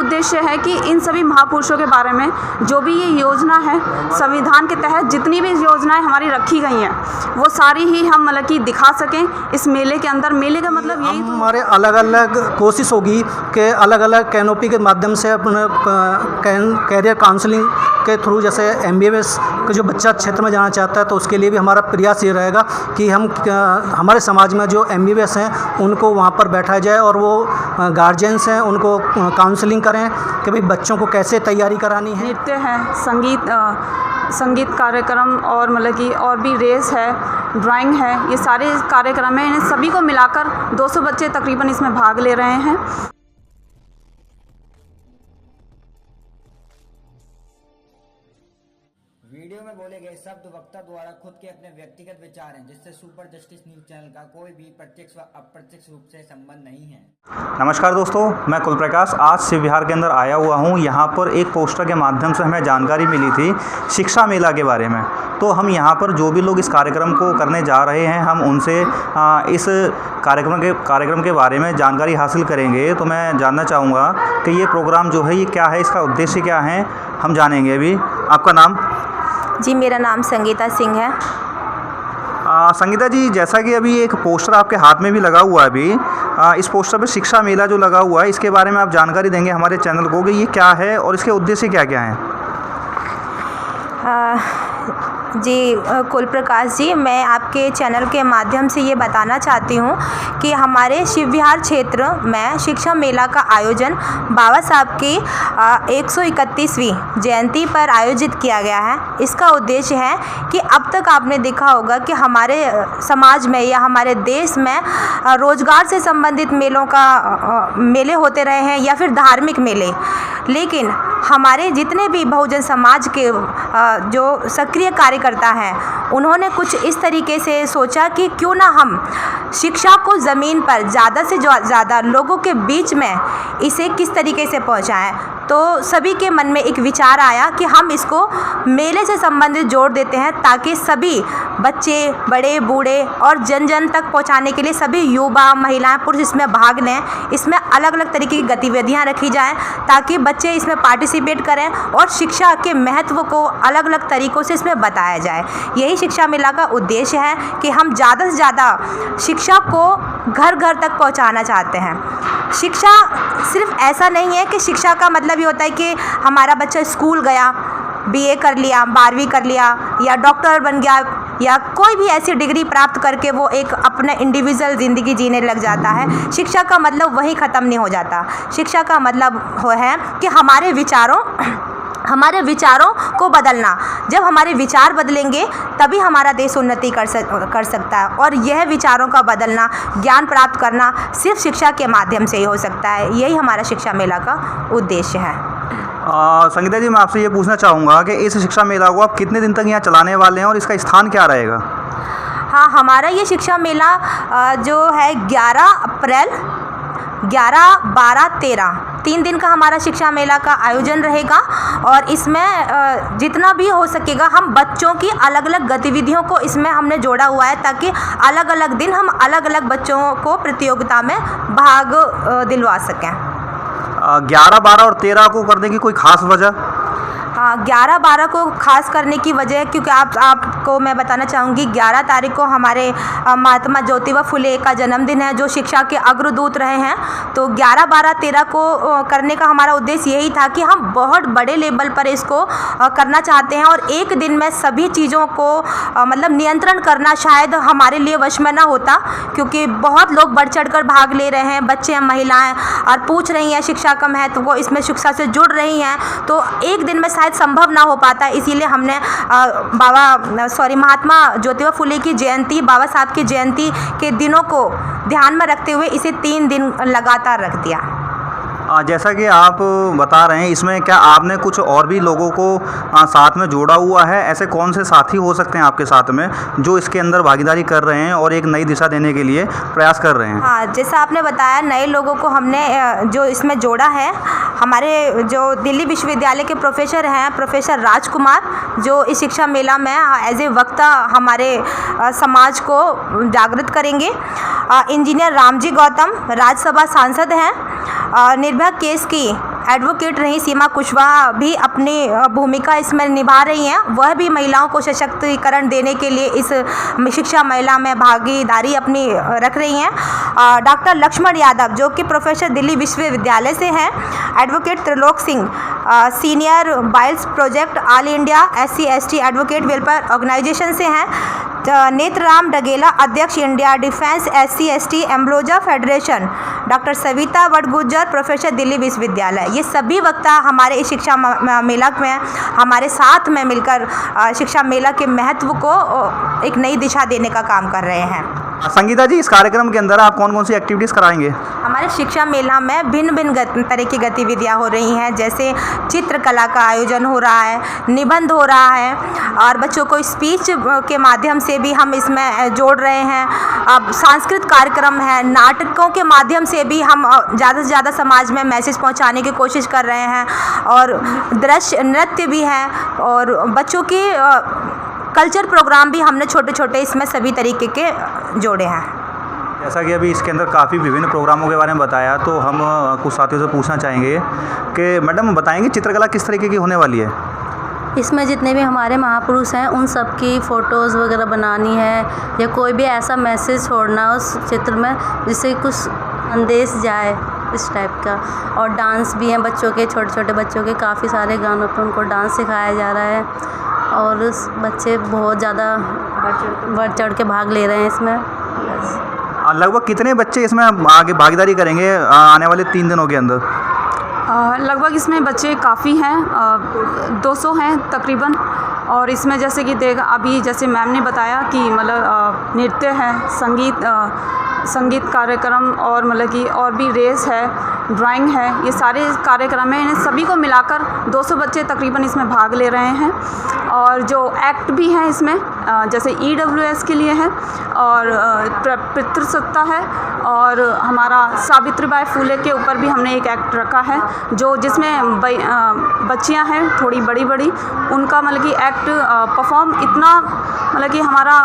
उद्देश्य है कि इन सभी महापुरुषों के बारे में जो भी ये योजना है, संविधान के तहत जितनी भी योजनाएं हमारी रखी गई हैं वो सारी ही हम मतलब कि दिखा सकें इस मेले के अंदर। मेले का मतलब यही हमारे अलग अलग कोशिश होगी कि अलग अलग कैनोपी के माध्यम से अपने कैरियर काउंसलिंग के थ्रू, जैसे MBBS के जो बच्चा क्षेत्र में जाना चाहता है तो उसके लिए भी हमारा प्रयास ये रहेगा कि हम हमारे समाज में जो MBBS हैं उनको वहाँ पर बैठाया जाए और वो गार्जियंस हैं उनको काउंसलिंग करें कि भाई बच्चों को कैसे तैयारी करानी है। नृत्य है, संगीत कार्यक्रम और मतलब कि और भी रेस है, ड्राइंग है, ये सारे कार्यक्रम हैं। इन सभी को मिलाकर 200 बच्चे तकरीबन इसमें भाग ले रहे हैं। वीडियो में बोले गए शब्द वक्ता द्वारा खुद के अपने व्यक्तिगत विचार हैं, जिससे सुपर जस्टिस न्यूज चैनल का कोई भी प्रत्यक्ष व अप्रत्यक्ष रूप से संबंध नहीं है। नमस्कार दोस्तों, मैं कुलप्रकाश आज शिव विहार के अंदर आया हुआ हूं। यहां पर एक पोस्टर के माध्यम से हमें जानकारी मिली थी शिक्षा मेला के बारे में। तो हम यहां पर जो भी लोग इस कार्यक्रम को करने जा रहे हैं हम उनसे इस कार्यक्रम के बारे में जानकारी हासिल करेंगे। तो मैं जानना चाहूँगा कि ये प्रोग्राम जो है ये क्या है, इसका उद्देश्य क्या है, हम जानेंगे। अभी आपका नाम? जी, मेरा नाम संगीता सिंह है। संगीता जी, जैसा कि अभी एक पोस्टर आपके हाथ में भी लगा हुआ है अभी, इस पोस्टर पे शिक्षा मेला जो लगा हुआ है इसके बारे में आप जानकारी देंगे हमारे चैनल को कि ये क्या है और इसके उद्देश्य क्या क्या हैं? जी कुलप्रकाश जी, मैं आपके चैनल के माध्यम से ये बताना चाहती हूँ कि हमारे शिव विहार क्षेत्र में शिक्षा मेला का आयोजन बाबा साहब की 131वीं जयंती पर आयोजित किया गया है। इसका उद्देश्य है कि अब तक आपने देखा होगा कि हमारे समाज में या हमारे देश में रोजगार से संबंधित मेले होते रहे हैं या फिर धार्मिक मेले, लेकिन हमारे जितने भी बहुजन समाज के जो सक्रिय कार्यकर्ता हैं उन्होंने कुछ इस तरीके से सोचा कि क्यों ना हम शिक्षा को ज़मीन पर ज़्यादा से ज़्यादा लोगों के बीच में इसे किस तरीके से पहुंचाएं। तो सभी के मन में एक विचार आया कि हम इसको मेले से संबंधित जोड़ देते हैं ताकि सभी बच्चे, बड़े, बूढ़े और जन जन तक पहुंचाने के लिए सभी युवा, महिलाएं, पुरुष इसमें भाग लें। इसमें अलग अलग तरीके की गतिविधियां रखी जाएं ताकि बच्चे इसमें पार्टिसिपेट करें और शिक्षा के महत्व को अलग अलग तरीक़ों से इसमें बताया जाए। यही शिक्षा मेला का उद्देश्य है कि हम ज़्यादा से ज़्यादा शिक्षा को घर घर तक पहुंचाना चाहते हैं। शिक्षा सिर्फ ऐसा नहीं है कि शिक्षा का मतलब ये होता है कि हमारा बच्चा स्कूल गया, BA कर लिया, 12वीं कर लिया या डॉक्टर बन गया या कोई भी ऐसी डिग्री प्राप्त करके वो एक अपने इंडिविजुअल ज़िंदगी जीने लग जाता है। शिक्षा का मतलब वहीं ख़त्म नहीं हो जाता। शिक्षा का मतलब है कि हमारे विचारों को बदलना। जब हमारे विचार बदलेंगे तभी हमारा देश उन्नति कर सकता है और यह विचारों का बदलना, ज्ञान प्राप्त करना सिर्फ शिक्षा के माध्यम से ही हो सकता है। यही हमारा शिक्षा मेला का उद्देश्य है। संगीता जी, मैं आपसे ये पूछना चाहूँगा कि इस शिक्षा मेला को आप कितने दिन तक यहाँ चलाने वाले हैं और इसका स्थान क्या रहेगा? हाँ, हमारा ये शिक्षा मेला जो है 11 अप्रैल, 11, 12, 13 3 दिन का हमारा शिक्षा मेला का आयोजन रहेगा और इसमें जितना भी हो सकेगा हम बच्चों की अलग अलग गतिविधियों को इसमें हमने जोड़ा हुआ है ताकि अलग अलग दिन हम अलग अलग बच्चों को प्रतियोगिता में भाग दिलवा सकें। 11, 12 और 13 को करने की कोई ख़ास वजह? 11, 12 को खास करने की वजह क्योंकि आपको मैं बताना चाहूँगी 11 तारीख को हमारे महात्मा ज्योतिबा फुले का जन्मदिन है जो शिक्षा के अग्रदूत रहे हैं। तो 11, 12, 13 को करने का हमारा उद्देश्य यही था कि हम बहुत बड़े लेवल पर इसको करना चाहते हैं और एक दिन में सभी चीज़ों को मतलब नियंत्रण करना शायद हमारे लिए वश में ना होता, क्योंकि बहुत लोग बढ़ चढ़ कर भाग ले रहे हैं, बच्चे, महिलाएँ, और पूछ रही हैं शिक्षा का महत्व को, इसमें शिक्षा से जुड़ रही हैं। तो एक दिन में शायद संभव ना हो पाता, इसीलिए हमने महात्मा ज्योतिबा फुले की जयंती, बाबा साहब की जयंती के दिनों को ध्यान में रखते हुए इसे 3 दिन लगातार रख दिया। जैसा कि आप बता रहे हैं इसमें क्या आपने कुछ और भी लोगों को साथ में जोड़ा हुआ है? ऐसे कौन से साथी हो सकते हैं आपके साथ में जो इसके अंदर भागीदारी कर रहे हैं और एक नई दिशा देने के लिए प्रयास कर रहे हैं? हाँ, जैसा आपने बताया नए लोगों को हमने जो इसमें जोड़ा है, हमारे जो दिल्ली विश्वविद्यालय के प्रोफेसर हैं, प्रोफेसर राजकुमार, जो इस शिक्षा मेला में एज ए वक्ता हमारे समाज को जागृत करेंगे। इंजीनियर रामजी गौतम राज्यसभा सांसद हैं। निर्भया केस की एडवोकेट रही सीमा कुशवाहा भी अपनी भूमिका इसमें निभा रही हैं। वह भी महिलाओं को सशक्तिकरण देने के लिए इस शिक्षा महिला में भागीदारी अपनी रख रही हैं। डॉक्टर लक्ष्मण यादव जो कि प्रोफेसर दिल्ली विश्वविद्यालय से हैं। एडवोकेट त्रिलोक सिंह सीनियर बाइल्स president all India SC/ST advocate welfare organisation से हैं। नेत्रराम डगेला अध्यक्ष India defence SC/ST employees federation. Doctor Savita Vatgujar professor Delhi विश्वविद्यालय। ये सभी वक्ता हमारे इस शिक्षा मेला में हमारे साथ में मिलकर शिक्षा मेला के महत्व को एक नई दिशा देने का काम कर रहे हैं। संगीता जी, इस कार्यक्रम के अंदर आप कौन कौन सी एक्टिविटीज़ कराएंगे? हमारे शिक्षा मेला में भिन्न भिन्न तरह की गतिविधियाँ हो रही हैं, जैसे चित्रकला का आयोजन हो रहा है, निबंध हो रहा है और बच्चों को स्पीच के माध्यम से भी हम इसमें जोड़ रहे हैं। अब सांस्कृतिक कार्यक्रम है, नाटकों के माध्यम से भी हम ज़्यादा से ज़्यादा समाज में मैसेज पहुंचाने की कोशिश कर रहे हैं और दृश्य नृत्य भी है और बच्चों की कल्चर प्रोग्राम भी हमने छोटे छोटे इसमें सभी तरीके के जोड़े हैं। जैसा कि अभी इसके अंदर काफ़ी विभिन्न प्रोग्रामों के बारे में बताया, तो हम कुछ साथियों से पूछना चाहेंगे कि मैडम बताएंगे चित्रकला किस तरीके की होने वाली है? इसमें जितने भी हमारे महापुरुष हैं उन सब की फ़ोटोज़ वगैरह बनानी है या कोई भी ऐसा मैसेज छोड़ना उस चित्र में जिससे कुछ संदेश जाए, इस टाइप का। और डांस भी हैं बच्चों के, छोटे छोटे बच्चों के काफ़ी सारे गानों पर उनको डांस सिखाया जा रहा है और बच्चे बहुत ज़्यादा बढ़ चढ़ के भाग ले रहे हैं इसमें। लगभग कितने बच्चे इसमें आगे भागीदारी करेंगे आने वाले 3 दिनों के अंदर? लगभग इसमें बच्चे काफ़ी हैं, 200 हैं तकरीबन। और इसमें जैसे कि अभी जैसे मैम ने बताया कि मतलब नृत्य है, संगीत कार्यक्रम और मतलब कि और भी रेस है, ड्राइंग है, ये सारे कार्यक्रम हैं। इन्हें सभी को मिलाकर 200 बच्चे तकरीबन इसमें भाग ले रहे हैं। और जो एक्ट भी हैं इसमें जैसे EWS के लिए है और पितृसत्ता है और हमारा सावित्रीबाई फुले के ऊपर भी हमने एक एक्ट रखा है जो जिसमें बच्चियां हैं थोड़ी बड़ी उनका मतलब कि एक्ट परफॉर्म इतना मतलब कि हमारा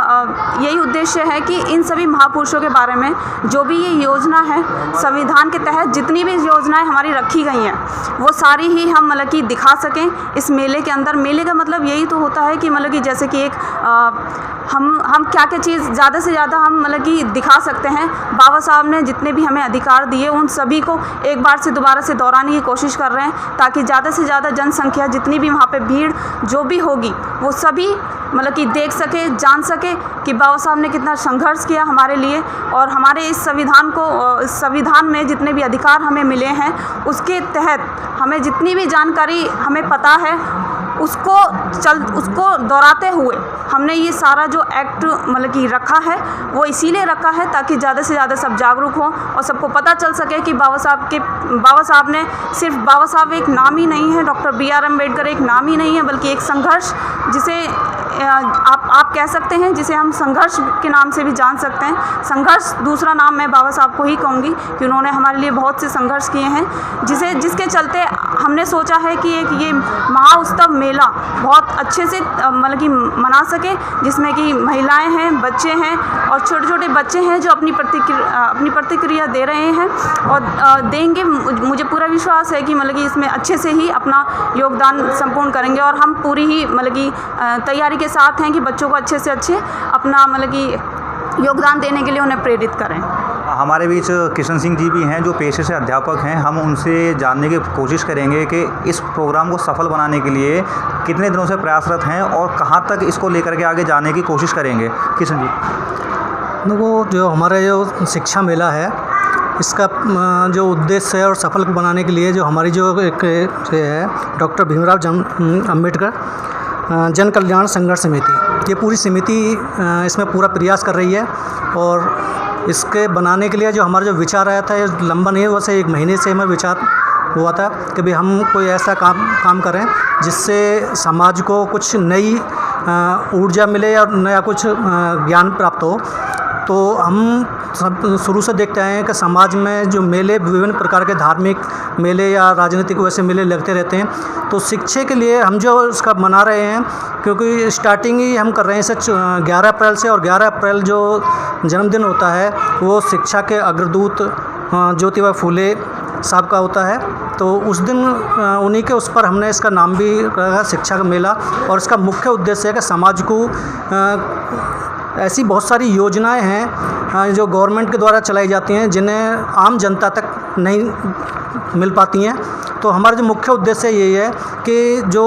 यही उद्देश्य है कि इन सभी महापुरुषों के बारे में जो भी ये योजना है संविधान के तहत जितनी भी योजनाएं हमारी रखी गई हैं वो सारी ही हम मतलब कि दिखा सकें इस मेले के अंदर। मेले का मतलब यही तो होता है कि मतलब कि जैसे कि एक हम क्या चीज़ ज़्यादा से ज़्यादा हम मतलब कि दिखा सकते हैं। बाबा साहब ने जितने भी हमें अधिकार दिए उन सभी को एक बार से दोबारा से दोहराने की कोशिश कर रहे हैं ताकि ज़्यादा से ज़्यादा जनसंख्या जितनी भी वहाँ पे भीड़ जो भी होगी वो सभी मतलब कि देख सके, जान सके कि बाबा साहब ने कितना संघर्ष किया हमारे लिए और हमारे इस संविधान में जितने भी अधिकार हमें मिले हैं उसके तहत हमें जितनी भी जानकारी हमें पता है उसको दोहराते हुए हमने ये सारा जो एक्ट मतलब कि रखा है वो इसीलिए रखा है ताकि ज़्यादा से ज़्यादा सब जागरूक हों और सबको पता चल सके कि बाबा साहब ने सिर्फ बाबा साहब एक नाम ही नहीं है, डॉक्टर BR अम्बेडकर एक नाम ही नहीं है बल्कि एक संघर्ष जिसे आप कह सकते हैं जिसे हम संघर्ष के नाम से भी जान सकते हैं। संघर्ष दूसरा नाम मैं बाबा साहब को ही कहूँगी कि उन्होंने हमारे लिए बहुत से संघर्ष किए हैं जिसके चलते हमने सोचा है कि एक ये महाउत्सव मेला बहुत अच्छे से मतलब कि मना सके जिसमें कि महिलाएं हैं, बच्चे हैं और छोटे छोटे बच्चे हैं जो अपनी प्रतिक्रिया दे रहे हैं और देंगे। मुझे पूरा विश्वास है कि मतलब कि इसमें अच्छे से ही अपना योगदान संपूर्ण करेंगे और हम पूरी ही मतलब कि तैयारी के साथ हैं कि बच्चों को अच्छे से अच्छे अपना मतलब कि योगदान देने के लिए उन्हें प्रेरित करें। हमारे बीच किशन सिंह जी भी हैं जो पेशे से अध्यापक हैं। हम उनसे जानने की कोशिश करेंगे कि इस प्रोग्राम को सफल बनाने के लिए कितने दिनों से प्रयासरत हैं और कहाँ तक इसको लेकर के आगे जाने की कोशिश करेंगे। किशन जी, देखो जो हमारा जो शिक्षा मेला है इसका जो उद्देश्य है और सफल बनाने के लिए जो हमारी जो एक है डॉक्टर भीमराव अम्बेडकर जन कल्याण संघर्ष समिति, ये पूरी समिति इसमें पूरा प्रयास कर रही है और इसके बनाने के लिए जो हमारा जो विचार आया था ये लंबा नहीं, वैसे 1 महीने से हमें विचार हुआ था कि भाई हम कोई ऐसा काम करें जिससे समाज को कुछ नई ऊर्जा मिले और नया कुछ ज्ञान प्राप्त हो। तो हम शुरू से देखते आए हैं कि समाज में जो मेले विभिन्न प्रकार के धार्मिक मेले या राजनीतिक वैसे मेले लगते रहते हैं। तो शिक्षा के लिए हम जो इसका मना रहे हैं क्योंकि स्टार्टिंग ही हम कर रहे हैं इसे 11 अप्रैल से और 11 अप्रैल जो जन्मदिन होता है वो शिक्षा के अग्रदूत ज्योतिबा फुले साहब का होता है। तो उस दिन उन्हीं के उस पर हमने इसका नाम भी रखा शिक्षा का मेला। और इसका मुख्य उद्देश्य है कि समाज को ऐसी बहुत सारी योजनाएं हैं जो गवर्नमेंट के द्वारा चलाई जाती हैं जिन्हें आम जनता तक नहीं मिल पाती हैं। तो हमारा जो मुख्य उद्देश्य यही है कि जो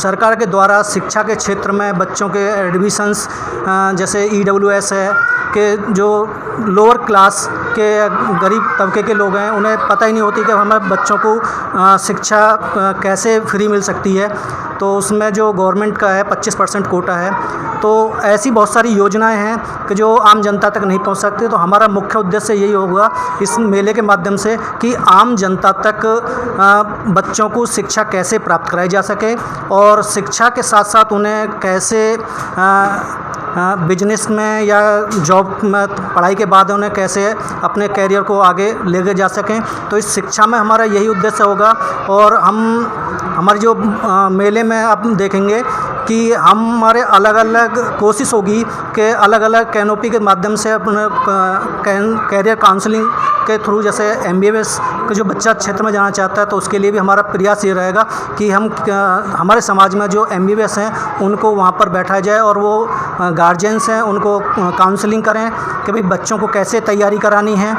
सरकार के द्वारा शिक्षा के क्षेत्र में बच्चों के एडमिशन्स, जैसे EWS है कि जो लोअर क्लास के गरीब तबके के लोग हैं उन्हें पता ही नहीं होती कि हमारे बच्चों को शिक्षा कैसे फ्री मिल सकती है। तो उसमें जो गवर्नमेंट का है 25% कोटा है। तो ऐसी बहुत सारी योजनाएं हैं कि जो आम जनता तक नहीं पहुंच सकती। तो हमारा मुख्य उद्देश्य यही होगा इस मेले के माध्यम से कि आम जनता तक बच्चों को शिक्षा कैसे प्राप्त कराई जा सके और शिक्षा के साथ साथ उन्हें कैसे बिजनेस में या जॉब में पढ़ाई के बाद उन्हें कैसे अपने कैरियर को आगे लेके जा सकें। तो इस शिक्षा में हमारा यही उद्देश्य होगा। और हमारी जो मेले में आप देखेंगे कि हमारे अलग अलग कोशिश होगी कि अलग अलग कैनोपी के माध्यम से अपने कैरियर काउंसलिंग के थ्रू, जैसे MBBS के जो बच्चा क्षेत्र में जाना चाहता है तो उसके लिए भी हमारा प्रयास ये रहेगा कि हमारे समाज में जो MBBS हैं उनको वहाँ पर बैठाया जाए और वो गार्जियंस हैं उनको काउंसलिंग करें कि भाई बच्चों को कैसे तैयारी करानी है।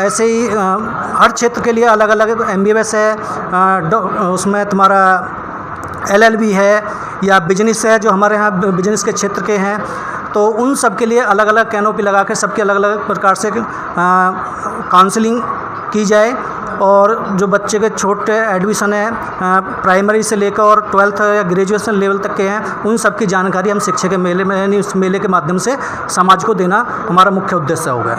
ऐसे ही हर क्षेत्र के लिए अलग अलग MBBS है, उसमें तुम्हारा LLB है या बिजनेस है जो हमारे यहाँ बिजनेस के क्षेत्र के हैं। तो उन सब के लिए अलग अलग कैनोपी लगा के सबके अलग अलग प्रकार से काउंसलिंग की जाए। और जो बच्चे के छोटे एडमिशन है प्राइमरी से लेकर और 12th या ग्रेजुएशन लेवल तक के हैं उन सब की जानकारी हम शिक्षा के मेले में यानी उस मेले के माध्यम से समाज को देना हमारा मुख्य उद्देश्य होगा।